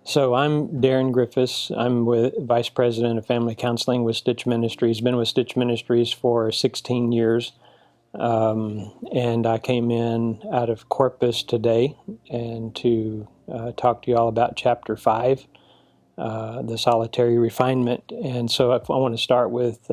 So I'm Darin Griffiths. I'm with Vice President of Family Counseling with Stitch Ministries. Been with Stitch Ministries for 16 years. And I came in out of Corpus today and to talk to you all about Chapter 5, the solitary refinement. And so I want to start with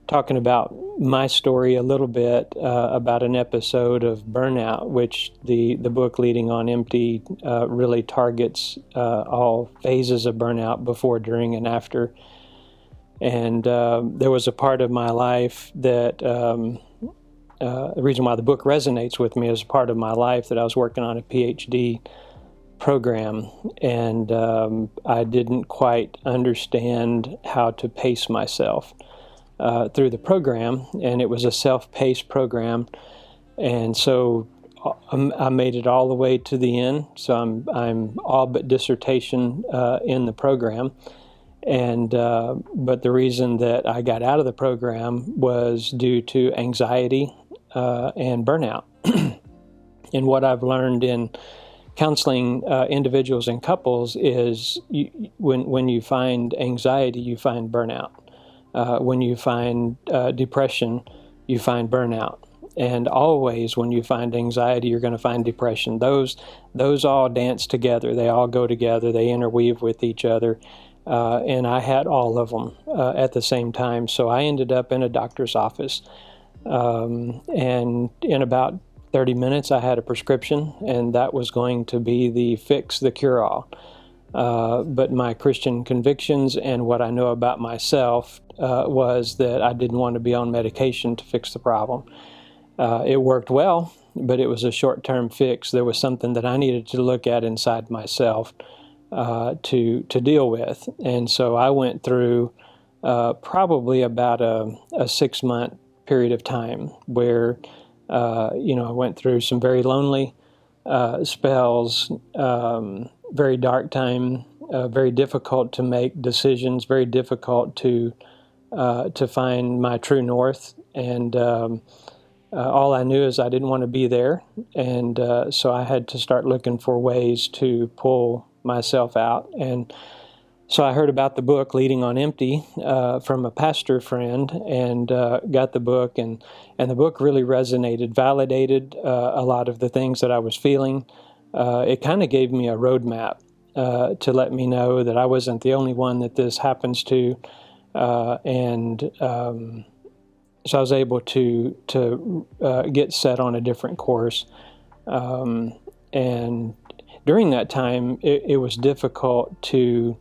talking about my story a little bit, about an episode of burnout, which the book Leading on Empty really targets all phases of burnout before, during, and after. And there was a part of my life that the reason why the book resonates with me is a part of my life that I was working on a PhD program, and I didn't quite understand how to pace myself through the program, and it was a self-paced program, and so I made it all the way to the end. So I'm all but dissertation in the program, and but the reason that I got out of the program was due to anxiety and burnout. And what I've learned in counseling individuals and couples is when you find anxiety, you find burnout. When you find depression, you find burnout. And always when you find anxiety, you're going to find depression. Those all dance together. They all go together. They interweave with each other. And I had all of them at the same time. So I ended up in a doctor's office. And in about 30 minutes, I had a prescription, and that was going to be the fix, the cure-all. But my Christian convictions and what I know about myself was that I didn't want to be on medication to fix the problem. It worked well, but it was a short-term fix. There was something that I needed to look at inside myself to deal with. And so I went through probably about a 6-month period of time where I went through some very lonely spells, very dark time, very difficult to make decisions, very difficult to find my true north. And all I knew is I didn't want to be there. And so I had to start looking for ways to pull myself out. And so I heard about the book Leading on Empty from a pastor friend, and got the book, and the book really resonated, validated a lot of the things that I was feeling. It kind of gave me a roadmap to let me know that I wasn't the only one that this happens to, and so I was able to get set on a different course. And during that time, it was difficult to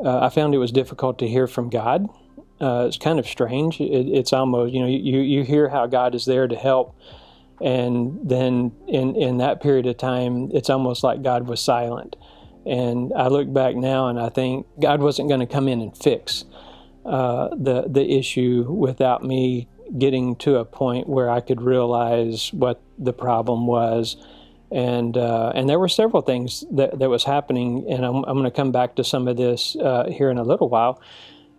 I found it was difficult to hear from God. It's kind of strange. It's almost, you hear how God is there to help, and then in that period of time, it's almost like God was silent. And I look back now, and I think God wasn't going to come in and fix the issue without me getting to a point where I could realize what the problem was. And there were several things that was happening, and I'm going to come back to some of this here in a little while.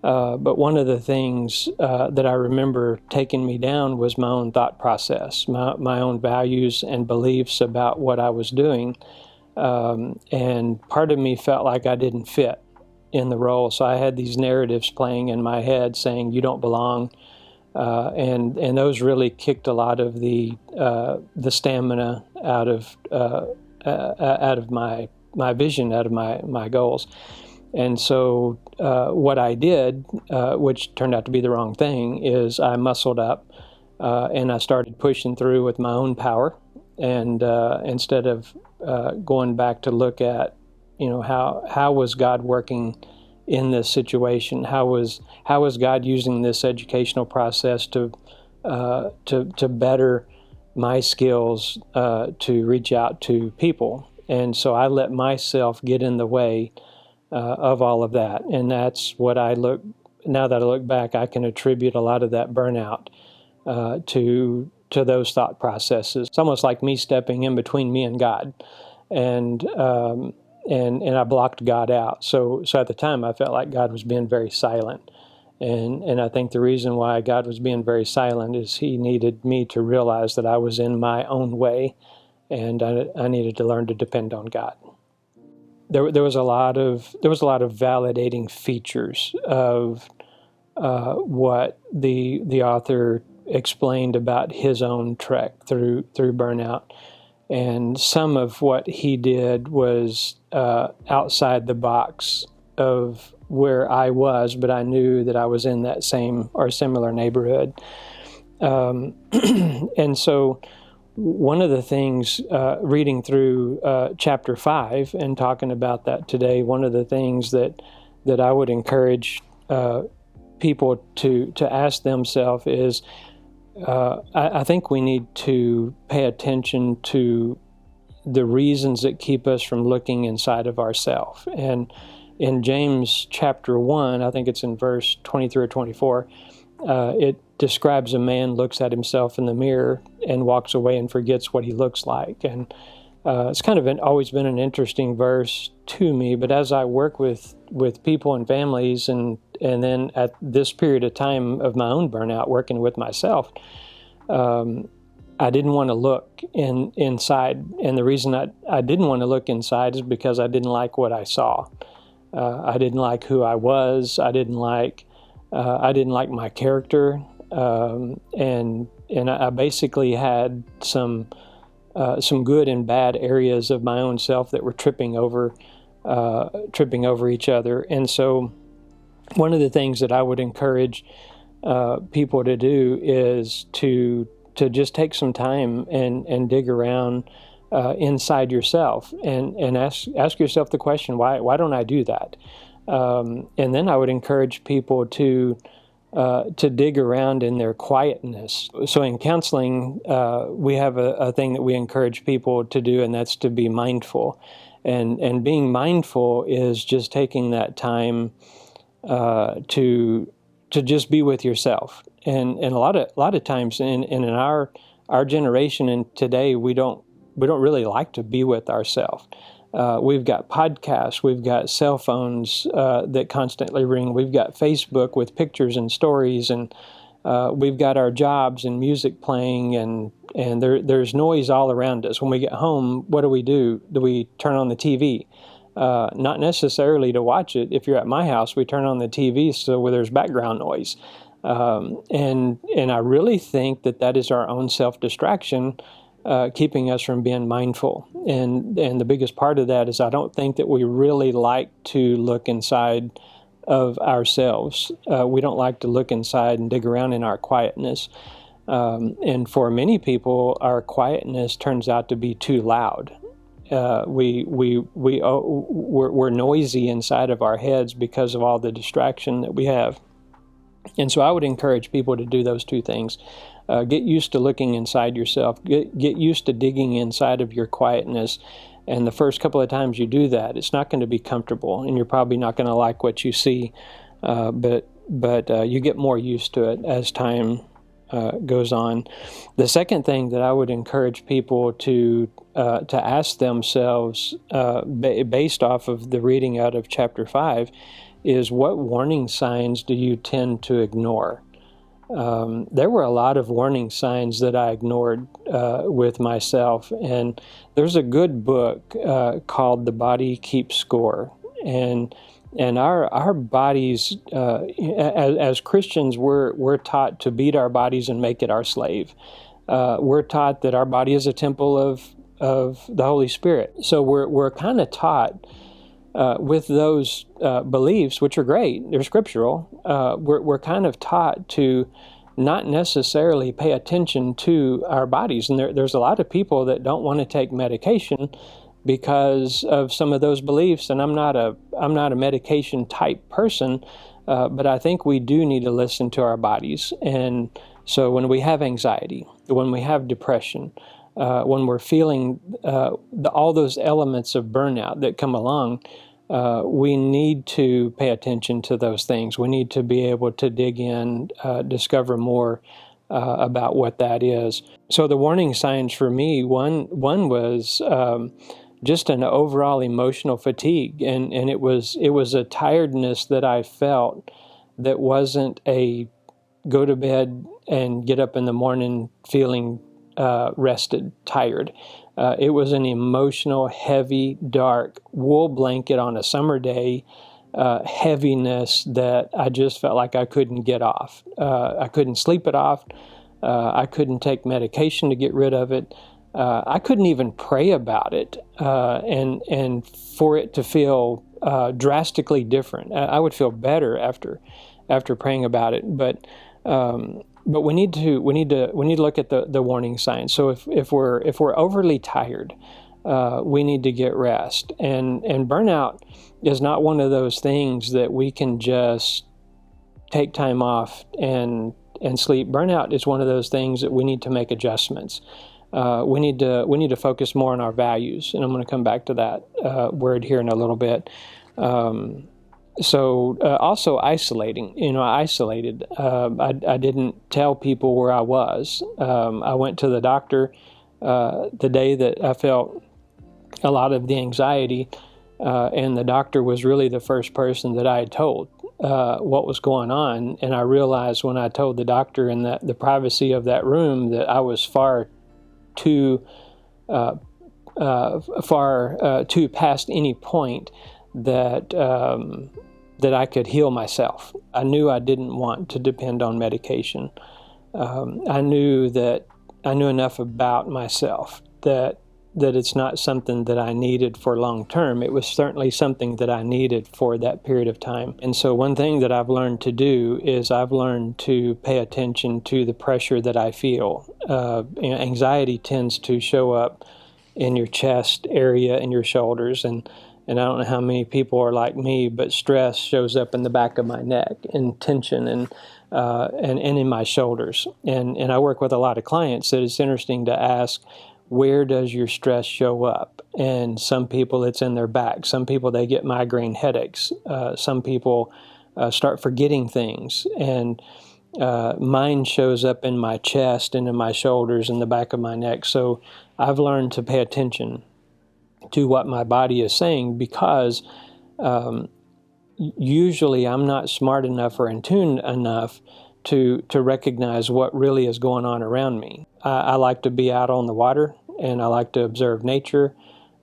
But one of the things that I remember taking me down was my own thought process, my own values and beliefs about what I was doing. And part of me felt like I didn't fit in the role. So I had these narratives playing in my head saying, you don't belong. And those really kicked a lot of the stamina out of my vision, out of my goals. And so what I did, which turned out to be the wrong thing, is I muscled up and I started pushing through with my own power. And instead of going back to look at, how was God working in this situation? How was God using this educational process to better my skills to reach out to people? And so I let myself get in the way of all of that, and that's what now that I look back, I can attribute a lot of that burnout to those thought processes. It's almost like me stepping in between me and God, and I blocked God out. So at the time, I felt like God was being very silent. And I think the reason why God was being very silent is He needed me to realize that I was in my own way, and I needed to learn to depend on God. there was a lot of validating features of what the author explained about his own trek through burnout. And some of what he did was outside the box of where I was, but I knew that I was in that same or similar neighborhood. And so one of the things, reading through chapter 5 and talking about that today, one of the things that I would encourage people to ask themselves is, I think we need to pay attention to the reasons that keep us from looking inside of ourselves. And in James chapter 1, I think it's in verse 23 or 24, it describes a man looks at himself in the mirror and walks away and forgets what he looks like. And it's kind of always been an interesting verse to me, but as I work with people and families, and then at this period of time of my own burnout, working with myself, I didn't want to look inside. And the reason I didn't want to look inside is because I didn't like what I saw. I didn't like who I was. I didn't like my character. And I basically had some good and bad areas of my own self that were tripping over each other. And so one of the things that I would encourage people to do is to just take some time and dig around inside yourself and ask yourself the question, why don't I do that? And then I would encourage people to dig around in their quietness. So in counseling, we have a thing that we encourage people to do, and that's to be mindful. And being mindful is just taking that time to just be with yourself. And a lot of times in our generation and today, we don't really like to be with ourselves. We've got podcasts, we've got cell phones that constantly ring, we've got Facebook with pictures and stories, and we've got our jobs and music playing, and there's noise all around us. When we get home, what do? Do we turn on the TV? Not necessarily to watch it. If you're at my house, we turn on the TV so where there's background noise. And I really think that is our own self-distraction, keeping us from being mindful. And the biggest part of that is I don't think that we really like to look inside of ourselves. We don't like to look inside and dig around in our quietness. And for many people, our quietness turns out to be too loud. We're noisy inside of our heads because of all the distraction that we have. And so I would encourage people to do those two things. Get used to looking inside yourself. Get used to digging inside of your quietness. And the first couple of times you do that, it's not going to be comfortable, and you're probably not going to like what you see. But you get more used to it as time goes on. The second thing that I would encourage people to ask themselves, based off of the reading out of chapter 5, is what warning signs do you tend to ignore? There were a lot of warning signs that I ignored with myself, and there's a good book called The Body Keeps Score, and our bodies, as Christians, we're taught to beat our bodies and make it our slave. We're taught that our body is a temple of the Holy Spirit. So we're kind of taught with those beliefs, which are great, they're scriptural. We're kind of taught to not necessarily pay attention to our bodies, and there's a lot of people that don't want to take medication because of some of those beliefs. And I'm not a medication type person, but I think we do need to listen to our bodies. And so when we have anxiety, when we have depression, when we're feeling all those elements of burnout that come along, we need to pay attention to those things. We need to be able to dig in, discover more about what that is. So the warning signs for me, one was just an overall emotional fatigue, and it was a tiredness that I felt that wasn't a go to bed and get up in the morning feeling rested, tired. It was an emotional, heavy, dark wool blanket on a summer day, heaviness that I just felt like I couldn't get off. I couldn't sleep it off. I couldn't take medication to get rid of it. I couldn't even pray about it, and for it to feel drastically different. I would feel better after praying about it, but we need to look at the warning signs. So if we're overly tired, we need to get rest. And burnout is not one of those things that we can just take time off and sleep. Burnout is one of those things that we need to make adjustments. We need to focus more on our values, and I'm going to come back to that word here in a little bit. Also isolating. I isolated. I didn't tell people where I was. I went to the doctor the day that I felt a lot of the anxiety, and the doctor was really the first person that I had told what was going on. And I realized when I told the doctor in the privacy of that room that I was far too past any point that I could heal myself. I knew I didn't want to depend on medication. I knew enough about myself that it's not something that I needed for long term. It was certainly something that I needed for that period of time. And so one thing that I've learned to do is I've learned to pay attention to the pressure that I feel. Anxiety tends to show up in your chest area and your shoulders, and I don't know how many people are like me, but stress shows up in the back of my neck, and tension and in my shoulders. And I work with a lot of clients that it's interesting to ask, where does your stress show up? And some people it's in their back. Some people they get migraine headaches. Some people start forgetting things. And mine shows up in my chest and in my shoulders and the back of my neck. So I've learned to pay attention to what my body is saying, because usually I'm not smart enough or in tune enough to recognize what really is going on around me. I like to be out on the water, and I like to observe nature.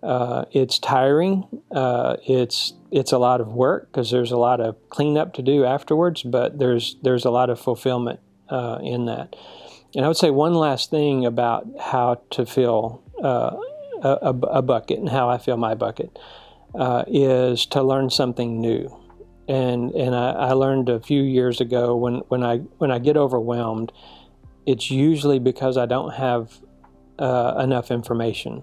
It's tiring. It's a lot of work because there's a lot of cleanup to do afterwards, but there's a lot of fulfillment in that. And I would say one last thing about how to fill a bucket and how I fill my bucket is to learn something new. And I learned a few years ago when I get overwhelmed, it's usually because I don't have enough information,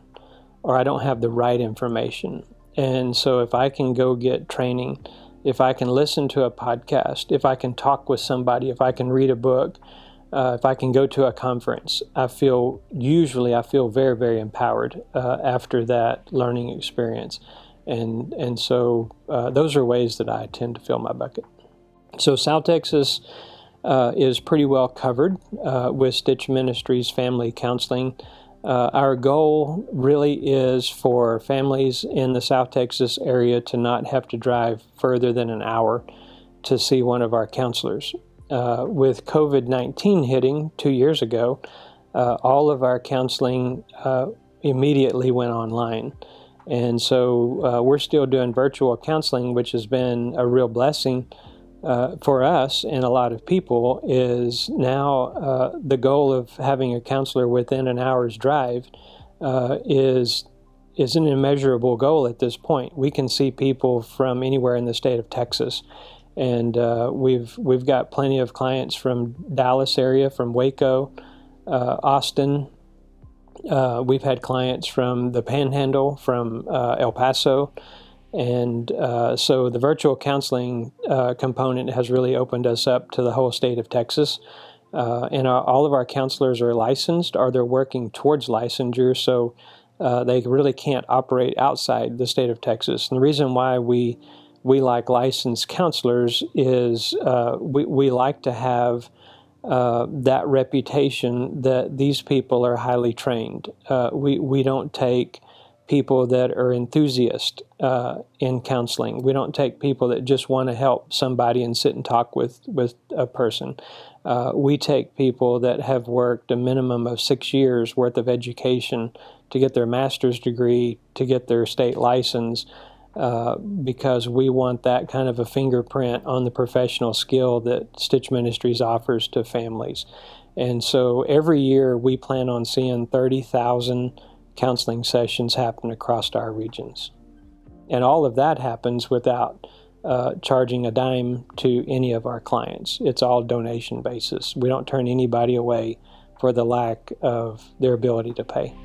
or I don't have the right information. And so if I can go get training, if I can listen to a podcast, if I can talk with somebody, if I can read a book, if I can go to a conference, I feel very, very empowered after that learning experience. And so those are ways that I tend to fill my bucket. So South Texas is pretty well covered with Stitch Ministries family counseling. Our goal really is for families in the South Texas area to not have to drive further than an hour to see one of our counselors. With COVID-19 hitting 2 years ago, all of our counseling immediately went online. And so we're still doing virtual counseling, which has been a real blessing for us and a lot of people. Is now the goal of having a counselor within an hour's drive is an immeasurable goal at this point. We can see people from anywhere in the state of Texas. And we've got plenty of clients from Dallas area, from Waco, Austin. We've had clients from the Panhandle, from El Paso. And so the virtual counseling component has really opened us up to the whole state of Texas. And all of our counselors are licensed, or they're working towards licensure, so they really can't operate outside the state of Texas. And the reason why we like licensed counselors is we like to have that reputation that these people are highly trained. We don't take people that are enthusiasts in counseling. We don't take people that just want to help somebody and sit and talk with a person. We take people that have worked a minimum of 6 years worth of education to get their master's degree, to get their state license, because we want that kind of a fingerprint on the professional skill that Stitch Ministries offers to families. And so every year we plan on seeing 30,000 counseling sessions happen across our regions. And all of that happens without charging a dime to any of our clients. It's all donation basis. We don't turn anybody away for the lack of their ability to pay.